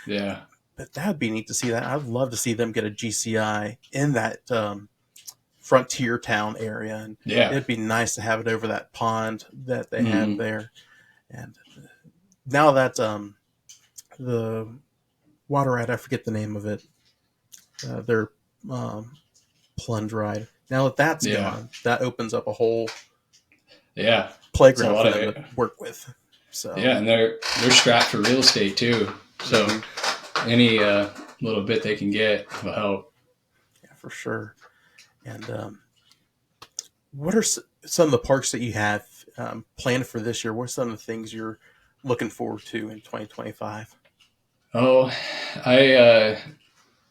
Speaker 1: yeah,
Speaker 2: But that would be neat to see that. I'd love to see them get a GCI in that frontier town area, and
Speaker 1: yeah.
Speaker 2: it'd be nice to have it over that pond that they have
Speaker 1: Mm-hmm.
Speaker 2: there. And now that the water ride, I forget the name of it, their um, plunge ride. Now that that's
Speaker 1: Yeah,
Speaker 2: gone, that opens up a whole
Speaker 1: yeah. It's a
Speaker 2: playground
Speaker 1: lot
Speaker 2: for
Speaker 1: of
Speaker 2: them
Speaker 1: it.
Speaker 2: to work with. So,
Speaker 1: Yeah, and they're strapped for real estate too. So
Speaker 2: mhm,
Speaker 1: any little bit they can get will help.
Speaker 2: yeah, for sure. And what are some of the parks that you have planned for this year? What are some of the things you're looking forward to in 2025?
Speaker 1: Oh, I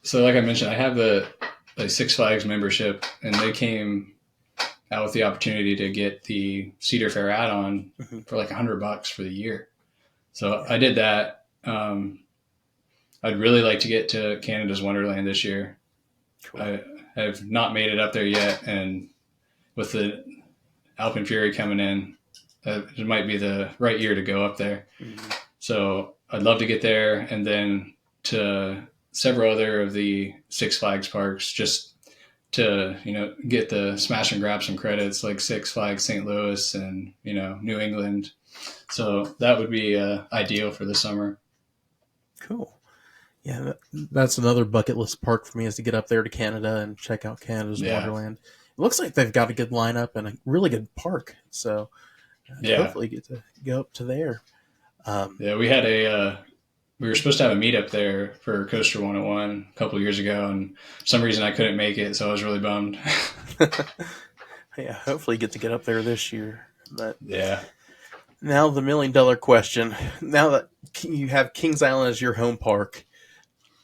Speaker 1: so like I mentioned, I have a Six Flags membership, and they came out with the opportunity to get the Cedar Fair add-on
Speaker 2: Mm-hmm.
Speaker 1: for like $100 for the year. So
Speaker 2: Yeah,
Speaker 1: I did that. I'd really like to get to Canada's Wonderland this year.
Speaker 2: cool.
Speaker 1: I have not made it up there yet, and with the Alpine Fury coming in, it might be the right year to go up there.
Speaker 2: Mm-hmm.
Speaker 1: So I'd love to get there, and then to several other of the Six Flags parks, just to get the smash and grab some credits like Six Flags St. Louis and New England. So that would be ideal for the summer.
Speaker 2: Cool. Yeah, that's another bucket list park for me is to get up there to Canada and check out Canada's
Speaker 1: Yeah,
Speaker 2: Wonderland. It looks like they've got a good lineup and a really good park. So
Speaker 1: yeah,
Speaker 2: hopefully get to go up to there. Um,
Speaker 1: yeah. We were supposed to have a meetup there for Coaster 101 a couple of years ago, and for some reason I couldn't make it, so I was really bummed.
Speaker 2: yeah, hopefully get to get up there this year. But
Speaker 1: Yeah.
Speaker 2: now the $1 million question. Now that you have Kings Island as your home park,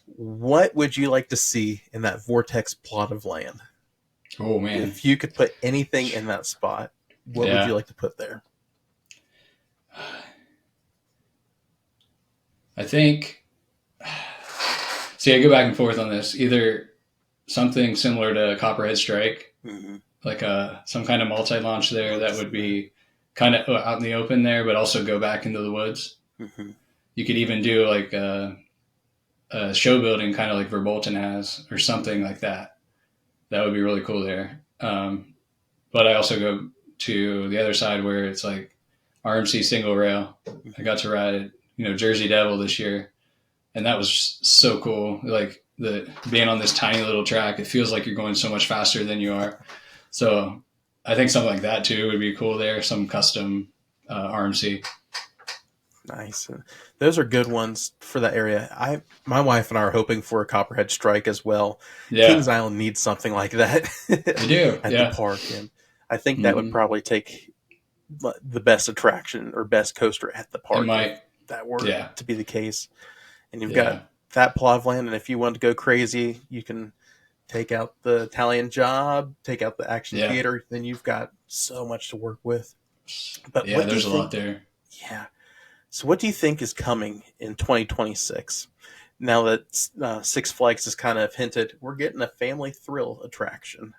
Speaker 2: what would you like to see in that vortex plot of land?
Speaker 1: Oh man.
Speaker 2: If you could put anything in that spot, what would you
Speaker 1: Yeah.
Speaker 2: like to put there?
Speaker 1: I think. See, I go back and forth on this. Either something similar to Copperhead Strike,
Speaker 2: Mm-hmm.
Speaker 1: like some kind of multi-launch there that would be kind of out in the open there, but also go back into the woods.
Speaker 2: Mm-hmm.
Speaker 1: You could even do like a show building, kind of like Verbolten has, or something like that. That would be really cool there. But I also go to the other side where it's like RMC single rail. I got to ride, Jersey Devil this year, and that was so cool. Like the being on this tiny little track, it feels like you're going so much faster than you are. So I think something like that too would be cool there. Some custom RMC.
Speaker 2: Nice. Those are good ones for that area. My wife and I are hoping for a Copperhead Strike as well.
Speaker 1: Yeah,
Speaker 2: Kings Island needs something like that
Speaker 1: they do.
Speaker 2: at the
Speaker 1: Yeah.
Speaker 2: park, and I think that would
Speaker 1: Mm-hmm.
Speaker 2: probably take the best attraction or best coaster at the
Speaker 1: It
Speaker 2: park if
Speaker 1: might.
Speaker 2: that were
Speaker 1: Yeah.
Speaker 2: to be the case. And you've got
Speaker 1: Yeah.
Speaker 2: that plot of land, and if you want to go crazy, you can take out the Italian Job, take out the Action
Speaker 1: Yeah.
Speaker 2: Theater. Then you've got so much to work with. But
Speaker 1: Yeah.
Speaker 2: what do you
Speaker 1: There's a lot
Speaker 2: think?
Speaker 1: there.
Speaker 2: Yeah. So, what do you think is coming in 2026? Now that Six Flags has kind of hinted, we're getting a family thrill attraction.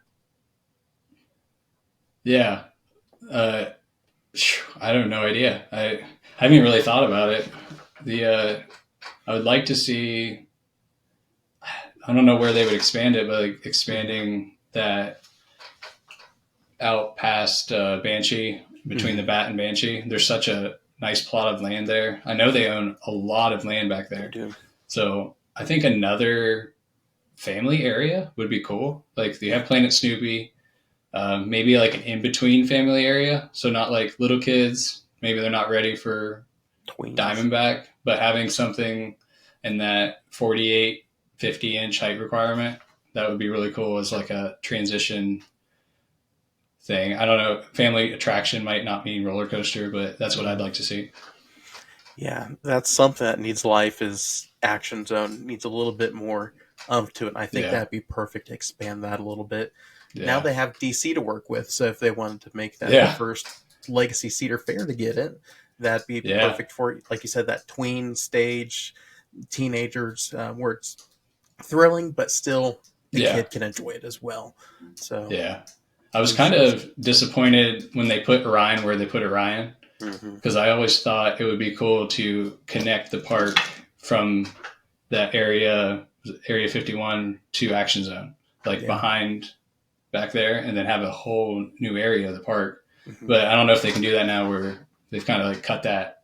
Speaker 1: Yeah. Uh, I don't no idea. I haven't really thought about it. The I would like to see. I don't know where they would expand it, but like expanding that out past Banshee, between the
Speaker 2: Mm-hmm.
Speaker 1: Bat and Banshee. There's such a nice plot of land there. I know they own a lot of land back
Speaker 2: They
Speaker 1: there,
Speaker 2: do.
Speaker 1: so I think another family area would be cool. Like you have Planet Snoopy, maybe like an in between family area, so not like little kids. Maybe they're not ready for
Speaker 2: Tweens.
Speaker 1: Diamondback, but having something in that 48, 50-inch height requirement, that would be really cool as like a transition thing. I don't know. Family attraction might not mean roller coaster, but that's what I'd like to see.
Speaker 2: Yeah, that's something that needs life is Action Zone. Needs a little bit more to it. I think
Speaker 1: Yeah.
Speaker 2: that'd be perfect to expand that a little bit.
Speaker 1: Yeah.
Speaker 2: Now they have DC to work with, so if they wanted to make that
Speaker 1: Yeah.
Speaker 2: the first Legacy Cedar Fair to get it, that'd be
Speaker 1: Yeah.
Speaker 2: perfect for, like you said, that tween stage, teenagers, where it's thrilling, but still the
Speaker 1: Yeah.
Speaker 2: kid can enjoy it as well. So
Speaker 1: Yeah. I was kind of disappointed when they put Orion where they put Orion, because I always thought it would be cool to connect the park from that area 51 to Action Zone, like behind back there, and then have a whole new area of the park. But I don't know if they can do that now, where they've kind of like cut that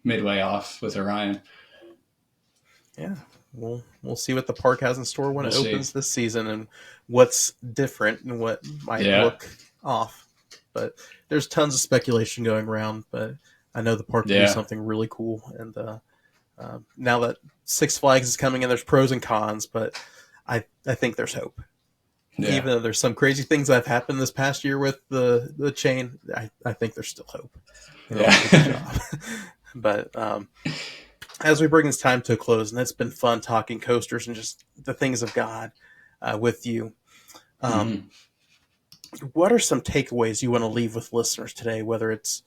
Speaker 1: midway off with Orion.
Speaker 2: Yeah, we'll see what the park has in store when it opens this season, and what's different and what might look off. But there's tons of speculation going around. But I know the park will do something really cool. And now that Six Flags is coming in, there's pros and cons, but I think there's hope. Yeah. Even though there's some crazy things that have happened this past year with the chain, I think there's still hope. But as we bring this time to a close, and it's been fun talking coasters and just the things of God with you, what are some takeaways you want to leave with listeners today, whether it's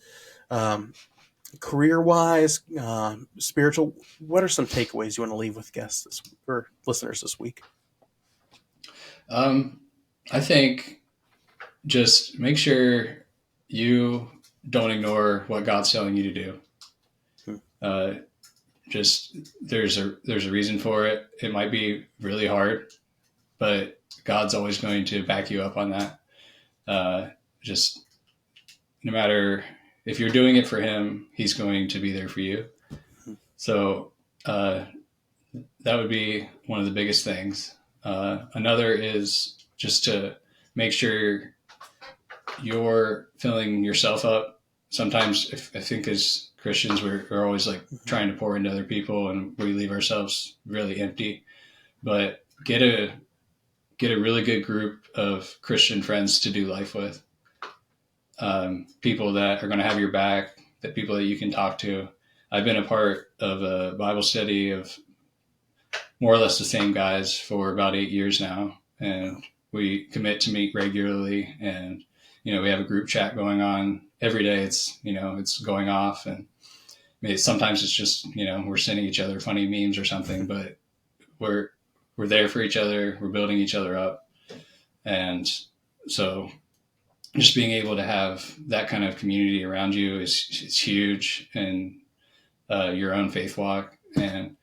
Speaker 2: career-wise, spiritual? What are some takeaways you want to leave with guests or listeners this week?
Speaker 1: I think just make sure you don't ignore what God's telling you to do. Just there's a reason for it. It might be really hard, but God's always going to back you up on that. Just no matter if you're doing it for Him, He's going to be there for you. So that would be one of the biggest things. Another is just to make sure you're filling yourself up. Sometimes I think as Christians, we're always like trying to pour into other people, and we leave ourselves really empty. But get a really good group of Christian friends to do life with. People that are going to have your back, that people that you can talk to. I've been a part of a Bible study of more or less the same guys for about 8 years now. And we commit to meet regularly, and, we have a group chat going on every day. It's going off, and sometimes it's just, we're sending each other funny memes or something, but we're there for each other. We're building each other up. And so just being able to have that kind of community around you is huge in your own faith walk. And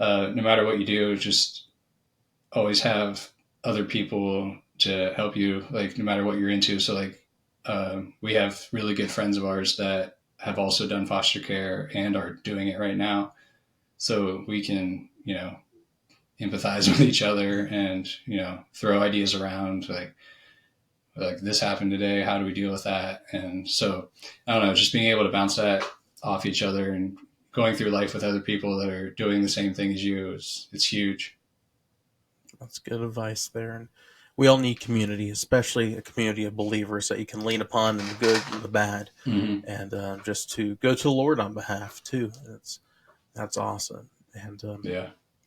Speaker 1: no matter what you do, just always have other people to help you, like no matter what you're into. So like we have really good friends of ours that have also done foster care and are doing it right now. So we can, empathize with each other and, throw ideas around, like this happened today. How do we deal with that? And so, I don't know, just being able to bounce that off each other and going through life with other people that are doing the same thing as you it's huge.
Speaker 2: That's good advice there. And we all need community, especially a community of believers that you can lean upon in the good and the bad, and just to go to the Lord on behalf too. That's awesome. And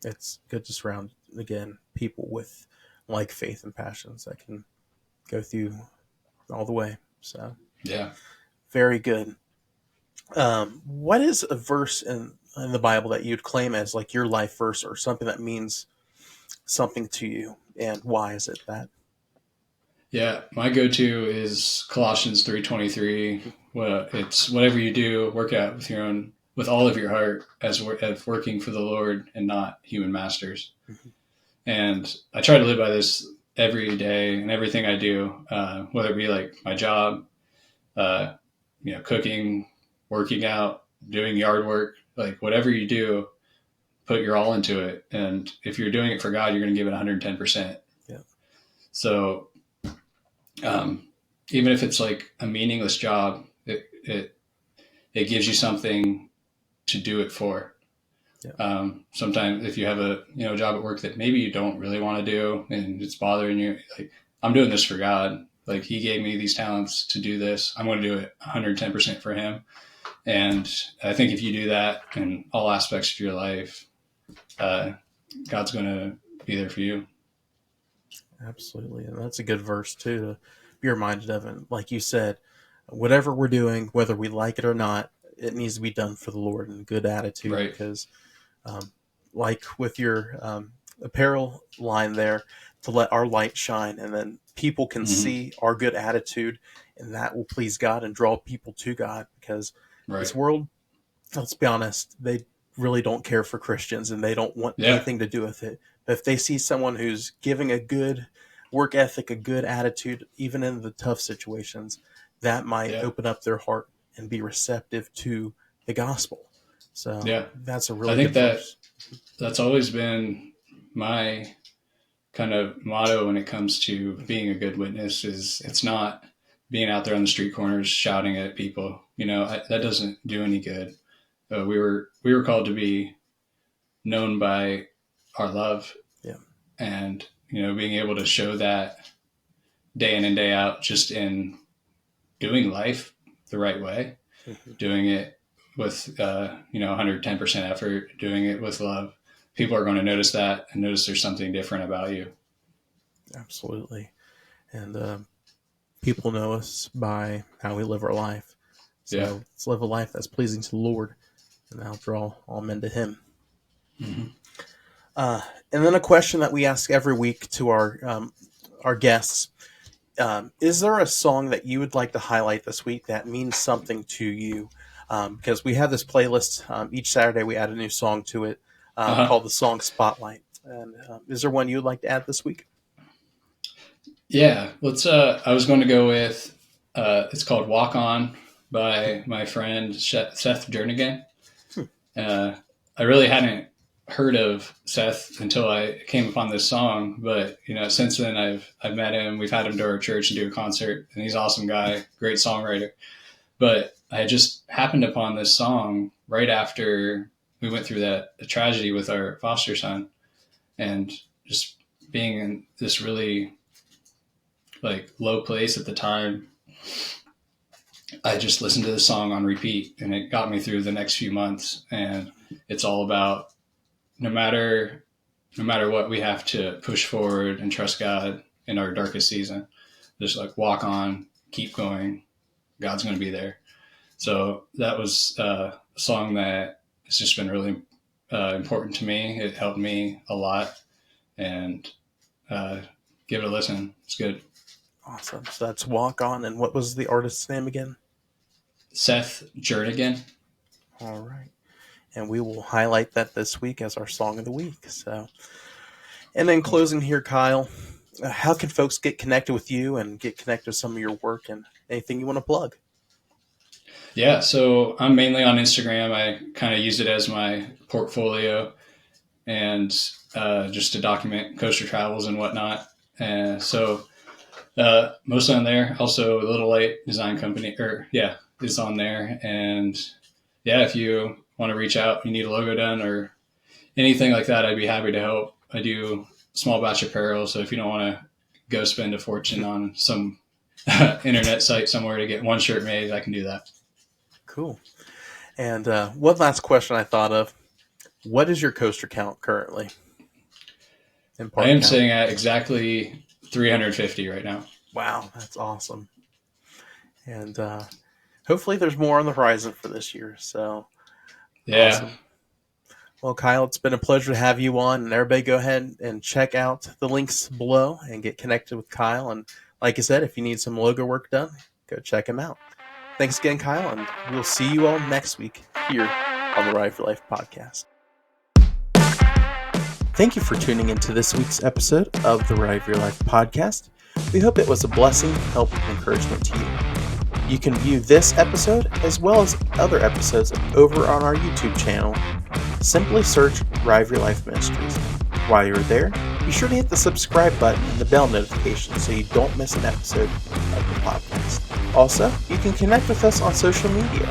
Speaker 2: it's good to surround, again, people with like faith and passions that can go through all the way. So very good. What is a verse in the Bible that you'd claim as like your life verse, or something that means something to you, and why is it that?
Speaker 1: Yeah, my go-to is Colossians 3:23. Well, it's whatever you do, work out with all of your heart as working for the Lord and not human masters. And I try to live by this every day and everything I do, whether it be like my job, cooking, working out, doing yard work, like whatever you do, put your all into it. And if you're doing it for God, you're going to give it 110%.
Speaker 2: Yeah.
Speaker 1: So even if it's like a meaningless job, it gives you something to do it for.
Speaker 2: Yeah.
Speaker 1: Sometimes if you have a job at work that maybe you don't really want to do and it's bothering you, like, I'm doing this for God. Like, he gave me these talents to do this. I'm going to do it 110% for him. And I think if you do that in all aspects of your life, God's going to be there for you.
Speaker 2: Absolutely. And that's a good verse too to be reminded of. And like you said, whatever we're doing, whether we like it or not, it needs to be done for the Lord in a good attitude.
Speaker 1: Right.
Speaker 2: Because like with your apparel line there, to let our light shine, and then people can see our good attitude, and that will please God and draw people to God. Because this world, let's be honest, they really don't care for Christians, and they don't want anything to do with it. But if they see someone who's giving a good work ethic, a good attitude, even in the tough situations, that might open up their heart and be receptive to the gospel. So that's a really
Speaker 1: I think that's always been my kind of motto when it comes to being a good witness. Is it's not being out there on the street corners shouting at people. That doesn't do any good. We were called to be known by our love, and being able to show that day in and day out, just in doing life the right way, doing it with 110% effort, doing it with love. People are going to notice that and notice there's something different about you.
Speaker 2: Absolutely. And people know us by how we live our life. So let's live a life that's pleasing to the Lord, and that'll draw all men to him. And then a question that we ask every week to our guests. Is there a song that you would like to highlight this week that means something to you? Because we have this playlist. Each Saturday we add a new song to it called the Song Spotlight. And is there one you would like to add this week?
Speaker 1: Yeah, let's. I was going to go with. It's called "Walk On" by my friend Seth Jernigan. I really hadn't heard of Seth until I came upon this song, but since then I've met him. We've had him to our church and do a concert, and he's an awesome guy, great songwriter. But I just happened upon this song right after we went through the tragedy with our foster son, and just being in this really low place at the time, I just listened to the song on repeat, and it got me through the next few months. And it's all about no matter what, we have to push forward and trust God in our darkest season. Just walk on, keep going. God's going to be there. So that was a song that has just been really important to me. It helped me a lot, and give it a listen. It's good.
Speaker 2: Awesome. So that's Walk On. And what was the artist's name again?
Speaker 1: Seth Jernigan.
Speaker 2: All right. And we will highlight that this week as our song of the week. So, and in closing here, Kyle, how can folks get connected with you and get connected with some of your work and anything you want to plug?
Speaker 1: Yeah, so I'm mainly on Instagram. I kind of use it as my portfolio and just to document coaster travels and whatnot. So mostly on there. Also, Little Light Design Company, is on there. And if you want to reach out, you need a logo done or anything like that, I'd be happy to help. I do small batch apparel, so if you don't want to go spend a fortune on some internet site somewhere to get one shirt made, I can do that.
Speaker 2: Cool. And one last question I thought of. What is your coaster count currently?
Speaker 1: I am sitting at exactly 350 right now.
Speaker 2: Wow, that's awesome. And hopefully there's more on the horizon for this year. So, awesome. Well, Kyle, it's been a pleasure to have you on. And everybody go ahead and check out the links below and get connected with Kyle. And like I said, if you need some logo work done, go check him out. Thanks again, Kyle, and we'll see you all next week here on the ROYL Life Podcast. Thank you for tuning into this week's episode of the ROYL Life Podcast. We hope it was a blessing, help, and encouragement to you. You can view this episode as well as other episodes over on our YouTube channel. Simply search ROYL Life Ministries. While you're there, be sure to hit the subscribe button and the bell notification so you don't miss an episode of the podcast. Also, you can connect with us on social media.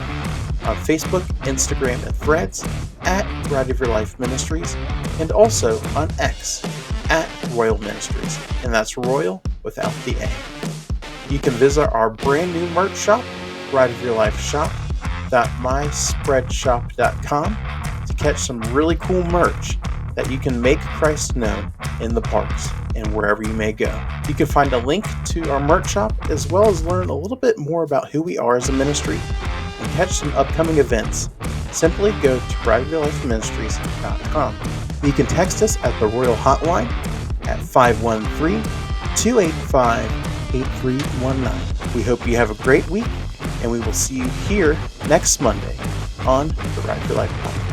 Speaker 2: on Facebook, Instagram, and Threads at Ride of Your Life Ministries, and also on X at ROYL Ministries, and that's Royal without the A. You can visit our brand new merch shop, Ride of Your Life shop.myspreadshop.com, to catch some really cool merch that you can make Christ known in the parks and wherever you may go. You can find a link to our merch shop as well as learn a little bit more about who we are as a ministry and catch some upcoming events. Simply go to rideofyourlifeministries.com. You can text us at the ROYL Hotline at 513-285-8319. We hope you have a great week, and we will see you here next Monday on the Ride of Your Life podcast.